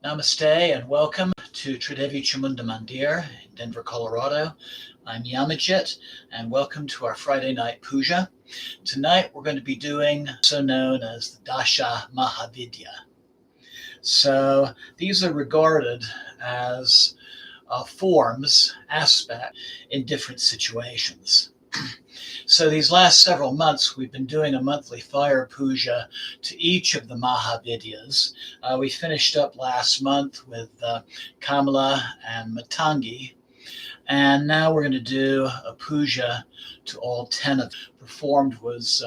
Namaste and welcome to Tridevi Chamunda Mandir in Denver, Colorado. I'm Yamajit and welcome to our Friday night puja. Tonight we're going to be doing also known as the Dasa Mahavidya. So these are regarded as forms, aspects in different situations. So these last several months, we've been doing a monthly fire puja to each of the Mahavidyas. We finished up last month with Kamala and Matangi, and now we're going to do a puja to all 10 of them. Performed was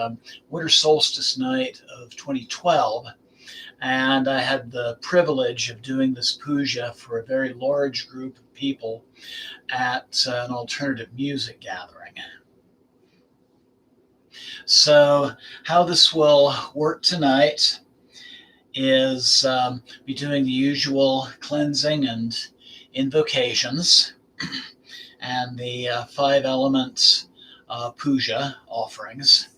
winter solstice night of 2012, and I had the privilege of doing this puja for a very large group of people at an alternative music gathering. So how this will work tonight is be doing the usual cleansing and invocations and the 5 elements puja offerings.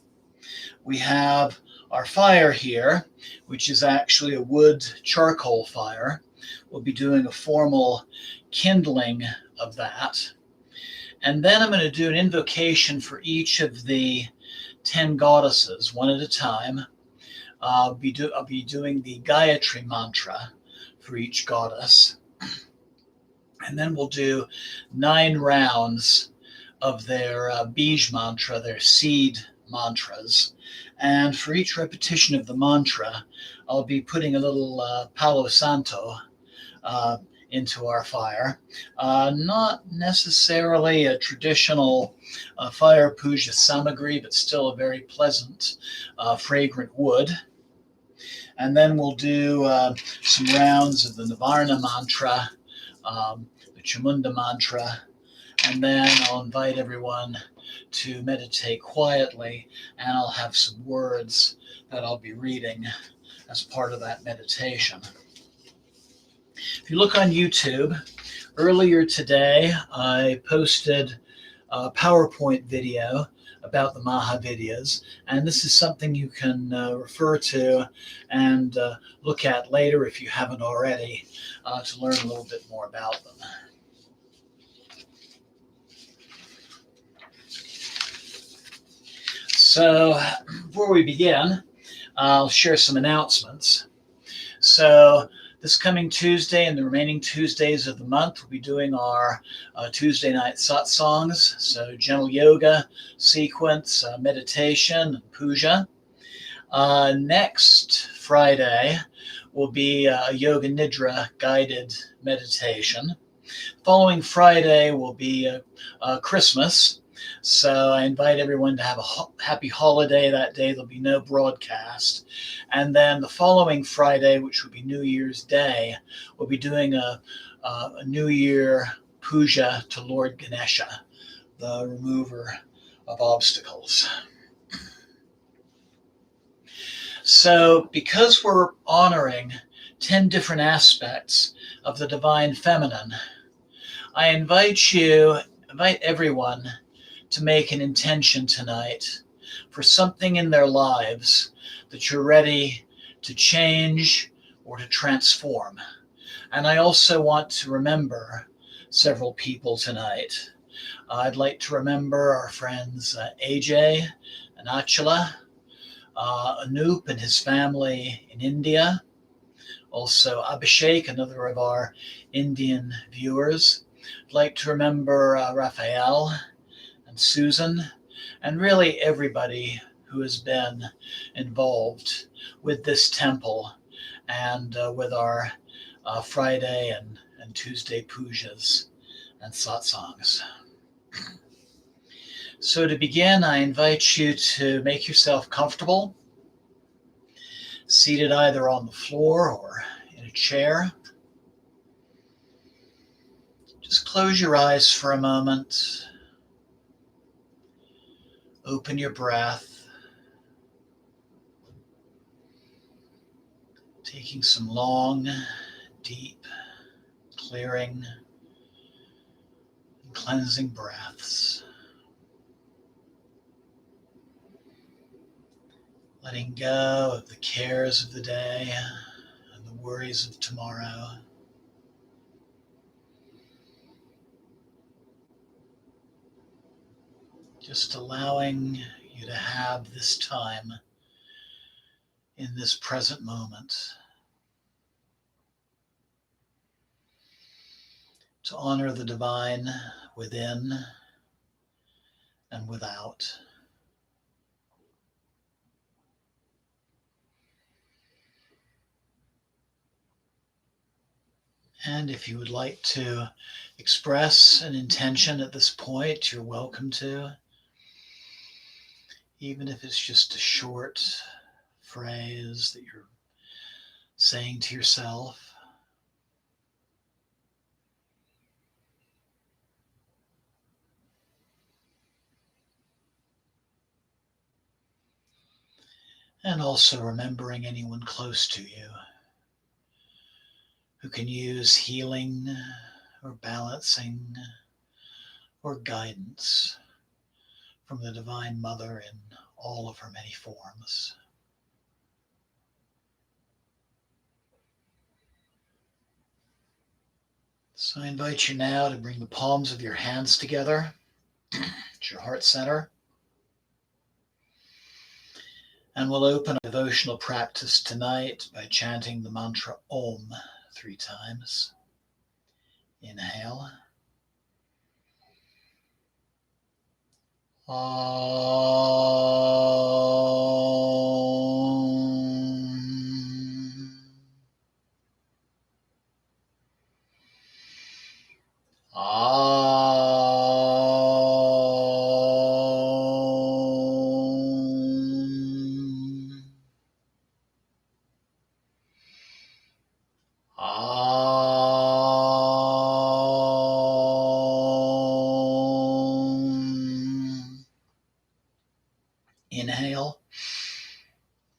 We have our fire here, which is actually a wood charcoal fire. We'll be doing a formal kindling of that. And then I'm going to do an invocation for each of the 10 goddesses, one at a time. I'll be doing the Gayatri mantra for each goddess. And then we'll do 9 rounds of their Bij mantra, their seed mantras. And for each repetition of the mantra, I'll be putting a little Palo Santo into our fire. Not necessarily a traditional fire puja samagri, but still a very pleasant, fragrant wood. And then we'll do some rounds of the Nivarna mantra, the Chamunda mantra, and then I'll invite everyone to meditate quietly, and I'll have some words that I'll be reading as part of that meditation. If you look on YouTube, earlier today I posted a PowerPoint video about the Mahavidyas, and this is something you can refer to and look at later if you haven't already to learn a little bit more about them. So before we begin, I'll share some announcements. So this coming Tuesday and the remaining Tuesdays of the month, we'll be doing our Tuesday night satsangs, so gentle yoga, sequence, meditation, and puja. Next Friday will be a yoga nidra guided meditation. Following Friday will be Christmas. So I invite everyone to have a happy holiday that day. There'll be no broadcast. And then the following Friday, which will be New Year's Day, we'll be doing a New Year puja to Lord Ganesha, the remover of obstacles. So because we're honoring 10 different aspects of the divine feminine, I invite everyone to make an intention tonight for something in their lives that you're ready to change or to transform. And I also want to remember several people tonight. I'd like to remember our friends AJ and Achala, Anup and his family in India, also Abhishek, another of our Indian viewers. I'd like to remember Raphael and Susan, and really everybody who has been involved with this temple and with our Friday and Tuesday pujas and satsangs. So to begin, I invite you to make yourself comfortable, seated either on the floor or in a chair. Just close your eyes for a moment. Open your breath, taking some long, deep, clearing, and cleansing breaths. Letting go of the cares of the day and the worries of tomorrow. Just allowing you to have this time in this present moment to honor the divine within and without. And if you would like to express an intention at this point, you're welcome to, even if it's just a short phrase that you're saying to yourself. And also remembering anyone close to you who can use healing or balancing or guidance from the Divine Mother in all of her many forms. So I invite you now to bring the palms of your hands together at your heart center. And we'll open a devotional practice tonight by chanting the mantra Om 3 times. Inhale. Om. Inhale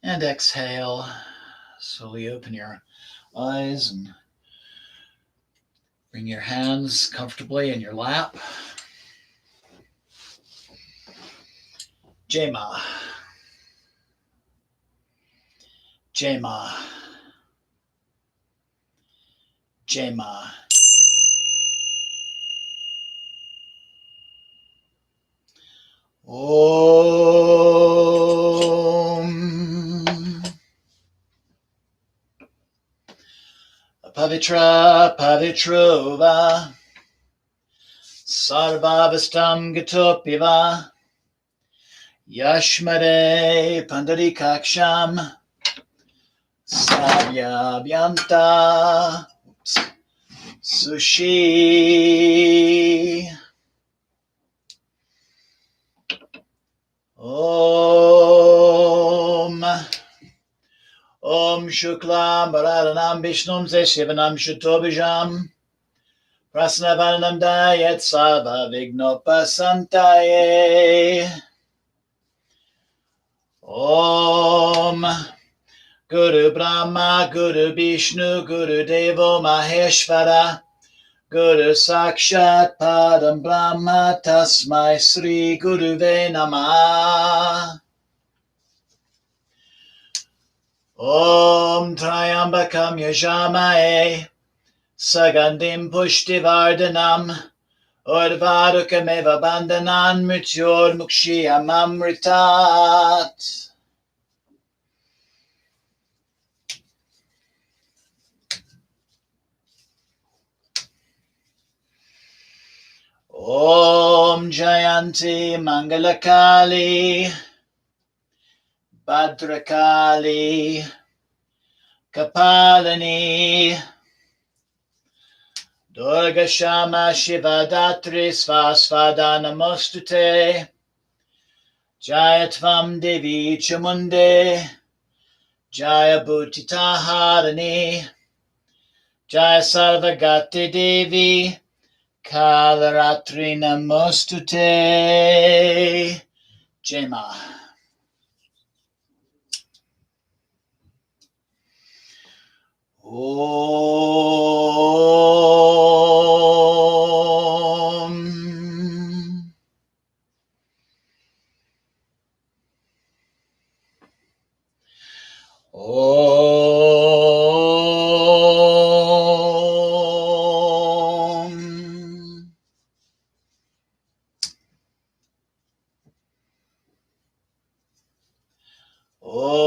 and exhale. Slowly open your eyes and bring your hands comfortably in your lap. Jema. Jema. Jema. Om. Pavitra Pavitrova Sarvavastam Gatopiva Yashmare Pandarikaksham Savyabhyanta Sushi Om Om Shuklam Bharadhanam Vishnum Shivanam Shutobijam Prasnavanam Dayat Sarva Vignopasantaye Om Guru Brahma Guru Vishnu Guru Devo Maheshvara Guru Sakshat Padam Brahma Tasmai Sri Guruve Namah Om Triambakam Yajamae Sagandim Pushtivardhanam Urvarukameva Bandhanan Mrityor Mukshiyamamritat. Om Jayanti Mangalakali Bhadrakali Kapalini Durga Shama Shiva Datri Svasvada Namostute Jayatvam Devi Chamunde Jaya Bhutita Harani Jaya Sarvagati Devi Kalaratri Namostute. Jema. Om. Om. Om.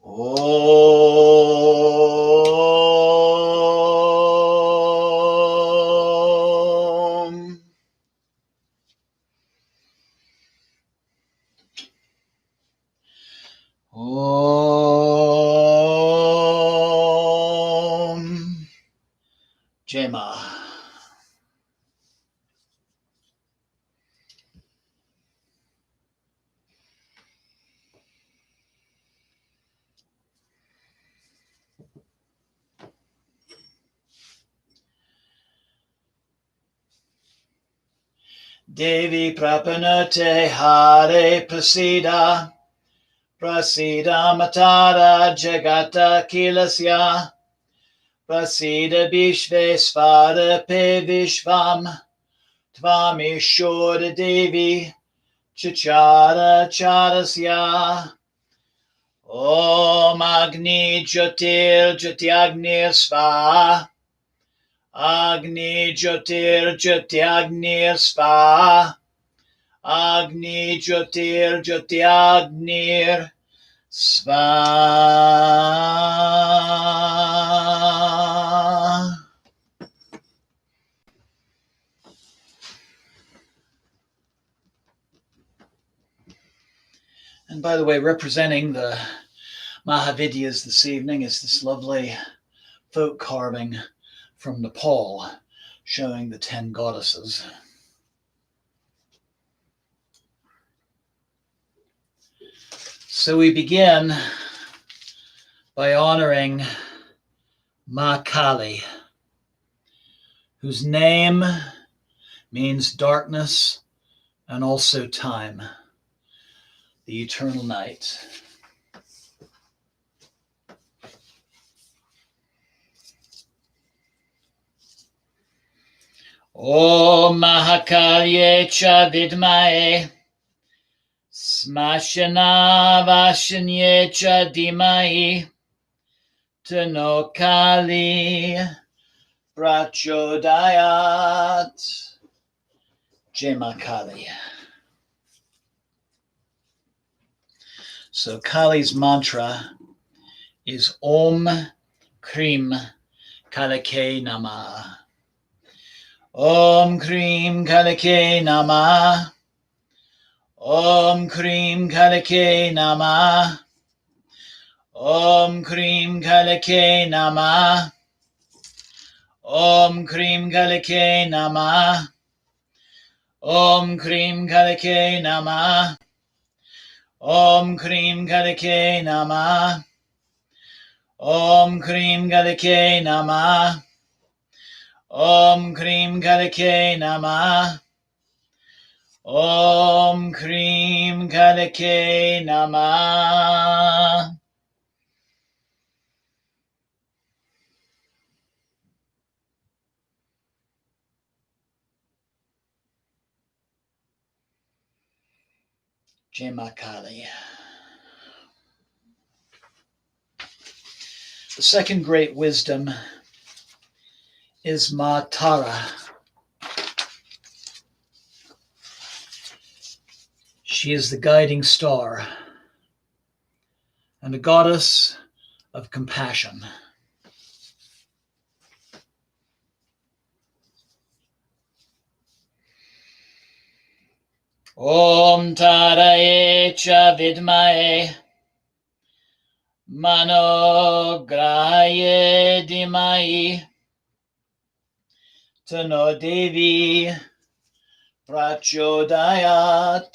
Om. Om. Jema. Devi Prapanate Hare Prasida Prasida Matara Jagata Kilasya Prasida Vishvesvara Pe Vishvam Tvamishora Devi Chachara Charasya Om Agni Jyotir Jyotiagnir Svaha Agni Jyotir Jyotiagnir Svaha Agni Jyotir Jyotiagnir Svaha. And by the way, representing the Mahavidyas this evening is this lovely folk carving from Nepal showing the 10 goddesses. So we begin by honoring Ma Kali, whose name means darkness and also time, the eternal night. Om Mahakalye cha vidmae smashana vashanye cha dhimai tano Kali prachodayat. Jai Ma Kali. So Kali's mantra is Om Krim Kalake Namah. Om Krim Kalake Namah. Om Krim Kalake Namah. Om Krim Kalake Namah. Om Krim Kalake Namah. Om Krim Kalake Namah. Om Krim Kalake Namah. Om Krim Kalake Namah. Om Krim Kalake Namah. Om Krim Kalake Namah. Jai Ma Kali. The second great wisdom is Ma Tara. She is the guiding star and a goddess of compassion. Om Taraye cha vidmae Manograhaye dhimai Tano Devi prachodayat.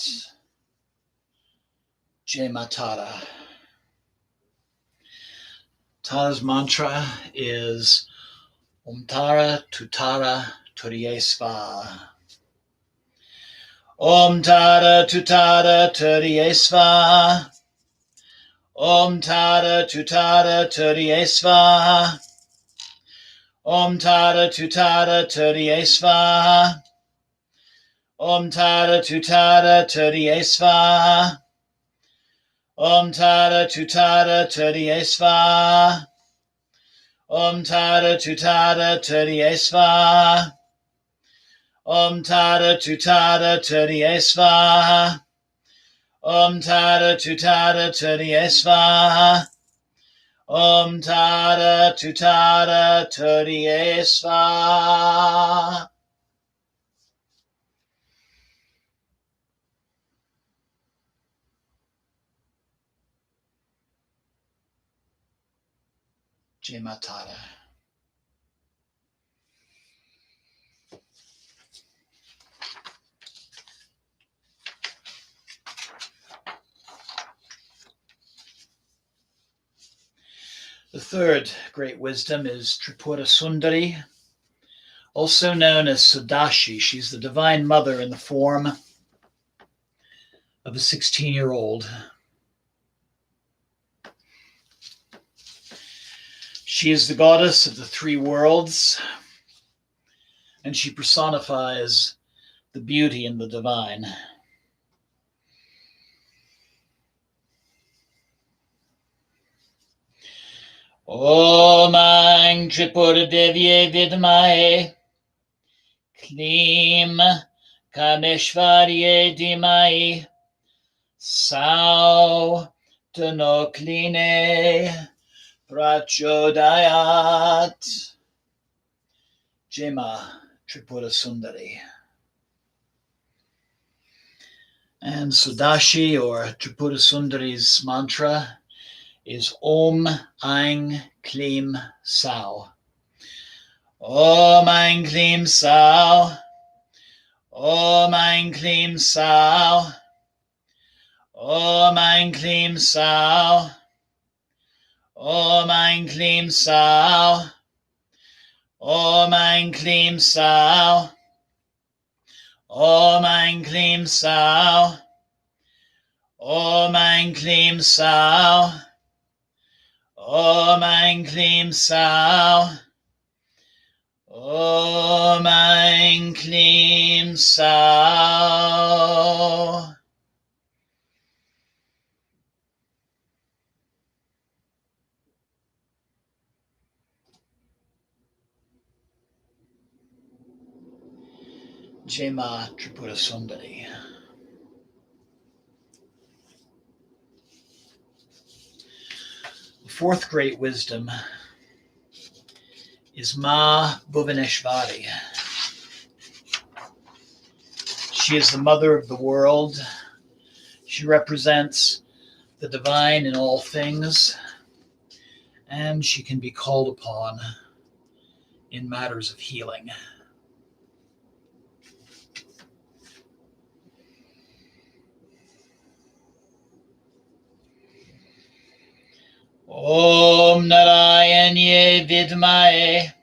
Jai Matara. Tara's mantra is Om Tara Tutara Turyesva. Om Tara Tutara Turyesva. Om Tara Tutara Turyesva. Om Tara Tutara Turyesva. Om Tara Tutara Turyesva. Om Tara Tutara Turyesva. Om Tara Tutara Turyesva. Om Tara Tutara Turyesva. Om Tara Tutara Turyesva. Om Tara Tutara Turyesva. Jai Matara. The third great wisdom is Tripura Sundari, also known as Sudashi. She's the divine mother in the form of a 16-year-old. She is the goddess of the three worlds, and she personifies the beauty and the divine. Om Ang Tripura Devye Vidmae Klim Kameshvarye Dhimai Sao Tano Kline Prachodayat. Jema Tripura Sundari. And Sudashi, or Tripura Sundari's mantra, is Om Ang Klim Sao. Om Ang Klim Sao. Om Ang Klim Sao. Om Ang Klim Sao. Om Ang Klim Sao. Om Ang Klim Sao. Om Ang Klim Sao. Om Ang Klim Sao. Om Ang Klim Sao. Om Ang Klim Sao. Jema Tripura Sundari. The fourth great wisdom is Ma Bhuvaneshwari. She is the mother of the world. She represents the divine in all things, and she can be called upon in matters of healing. Om Narayanye Vidmae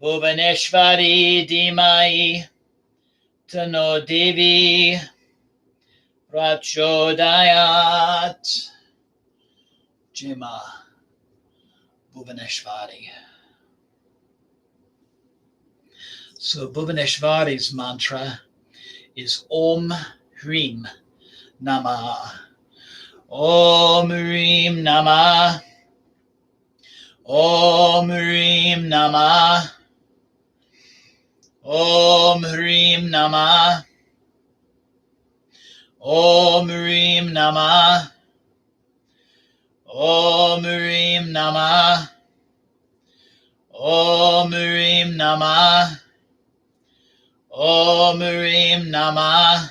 Bhuvaneshwari Dhimai Tano Devi Prachodayat. Jema Bhuvaneshwari. So Bhuvaneshwari's mantra is Om Hrim Namah. Om Hrim Namah. Om Hrim Namah. Om Hrim Namah. Om Hrim Namah. Om Hrim Namah. Om Hrim Namah. Om Hrim Namah.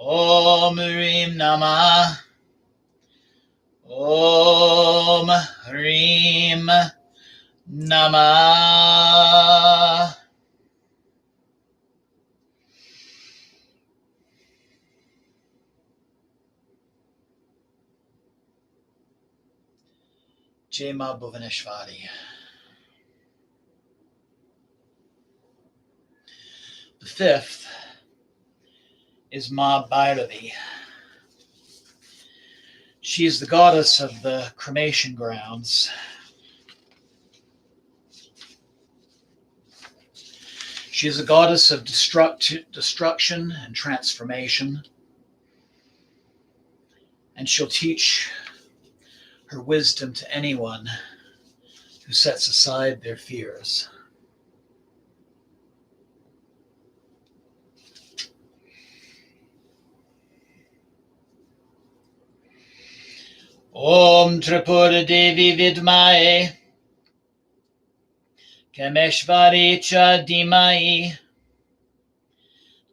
Om Hrim Namah. Om Hrim Namah. Jai Ma Bhuvaneshwari. The fifth is Ma Bhairavi. She is the goddess of the cremation grounds. She is a goddess of destruction and transformation. And she'll teach her wisdom to anyone who sets aside their fears. Om Tripura Devi Vidmae Kameshvari Cha Dhimai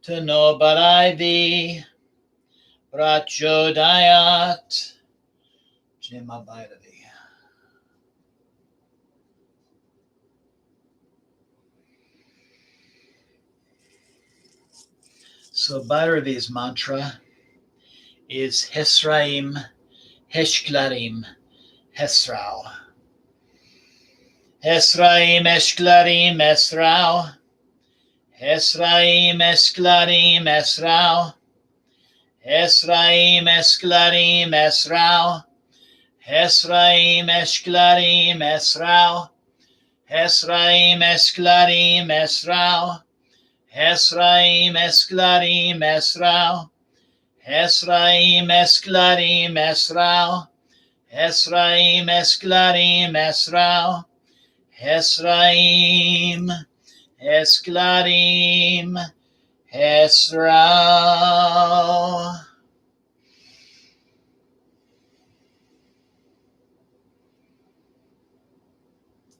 Tano Bharaivi Prachodayat. Jai Ma Bhairavi. So Bhairavi's mantra is Hesraim, Heshklarim, Hesrao. Hesraim, Eshklarim, Esrao. Hesraim, Eshklarim, Esrao. Hesraim, Eshklarim, Esrao. Hesraim, Eshklarim, Esrao. Hesraim, Eshklarim, Esrao. Hesraim, Eshklarim, Esrao. Hesraim, Eshklarim, Esrao. Hesraim, Eshklarim, Esrao. Hesraim, Eshklarim, Esrao.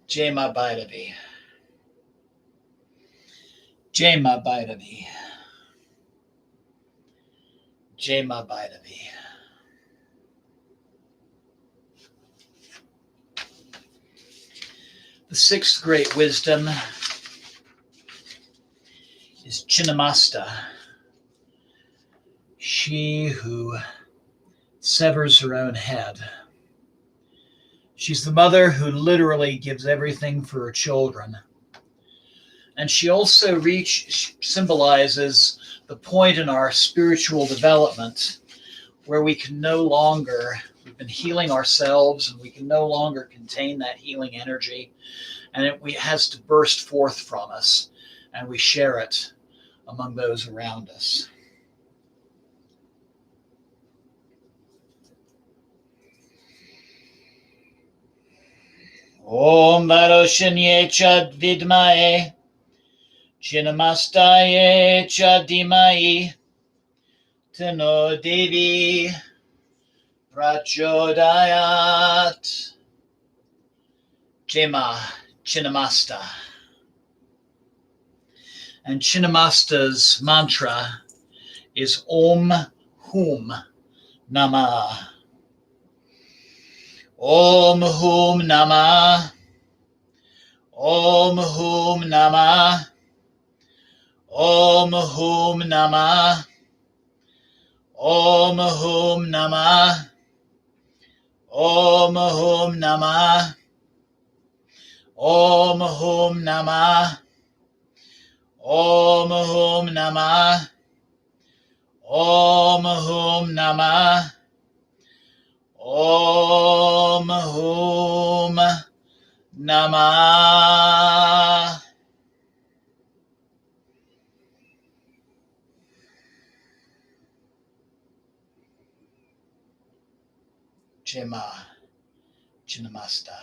Jai Ma Bhairavi. Jai Ma Bhairavi. Jai Ma Bhairavi. The sixth great wisdom is Chinnamasta, she who severs her own head. She's the mother who literally gives everything for her children. And she also symbolizes the point in our spiritual development where we've been healing ourselves and we can no longer contain that healing energy. And it has to burst forth from us, and we share it among those around us. Om Varoshanye Chad Vidmae Chinnamastaye Chadimai Tano Devi Prachodayat. Jai Ma Chinnamasta. And Chinnamasta's mantra is Om Hum Namah. Om Hum Namah. Om Hum Namah. Om Hum Namah. Om Hum Namah. Om Hum Namah. Om Hum Namah. Om Hum Namah. Om Hum Namah. Om Hum Namah. Jai Ma Chinnamasta.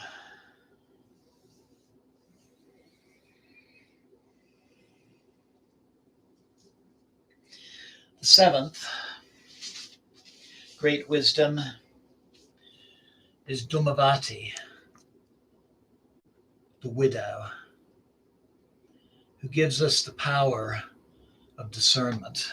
The seventh great wisdom is Dhumavati, the widow, who gives us the power of discernment.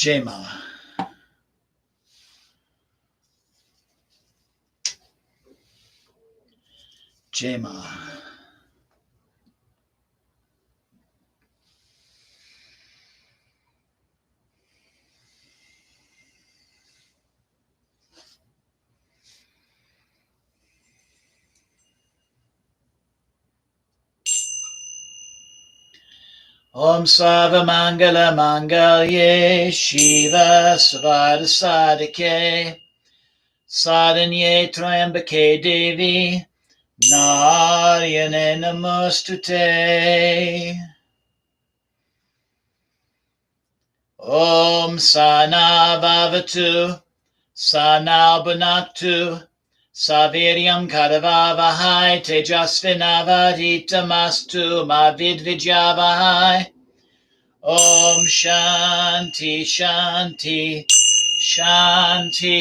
Jema. Jema. Om Sarva Mangala Mangalye Shiva Savada Sadike Sadhanye Trayambake Devi Narayane Namostute. Om Sana Bhavatu Sana Bhunaktu Saviryam Kadavavahai Tejasvinavaditamastu Mavidvijavahai. Om Shanti Shanti Shanti.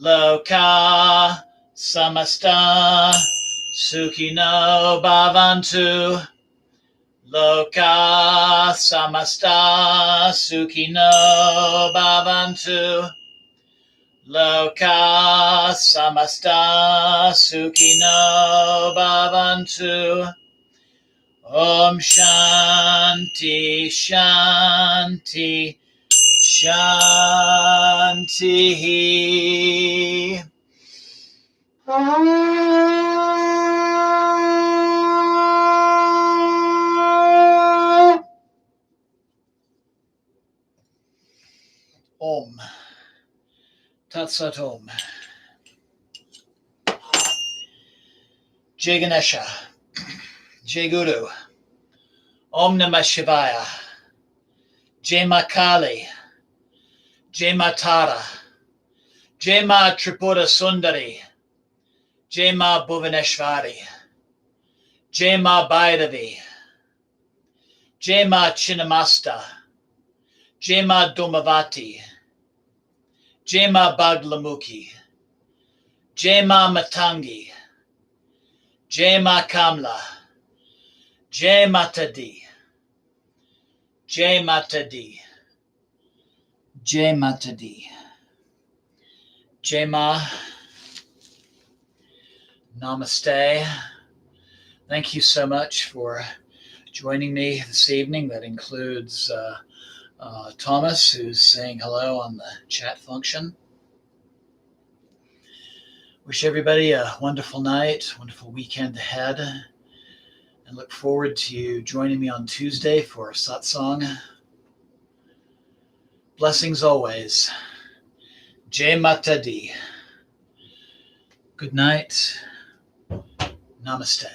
Loka Samasta Sukhino Bhavantu. Loka Samasta Sukhino Bhavantu. Loka Samasta Sukhino Bhavantu. Om Shanti Shanti Shanti. Om. Tat Sat Om. Jai Ganesha. Jai Guru. Om Namah Shivaya. Jai Ma Kali. Jai Ma Tara. Jai Ma Tripura Sundari. Jai Ma Bhuvaneshwari. Jai Ma Bhairavi. Jai Ma Chinnamasta. Jai Ma Domavati. Jai Ma Baglamukhi. Jai Ma Matangi. Jai Ma Kamla. Jai Mata Di. Jai Mata Di. Jai Mata Di. Jai Ma. Namaste. Thank you so much for joining me this evening. That includes Thomas, who's saying hello on the chat function. Wish everybody a wonderful night, wonderful weekend ahead, and look forward to you joining me on Tuesday for satsang. Blessings always. Jai Mata Di. Good night. Namaste.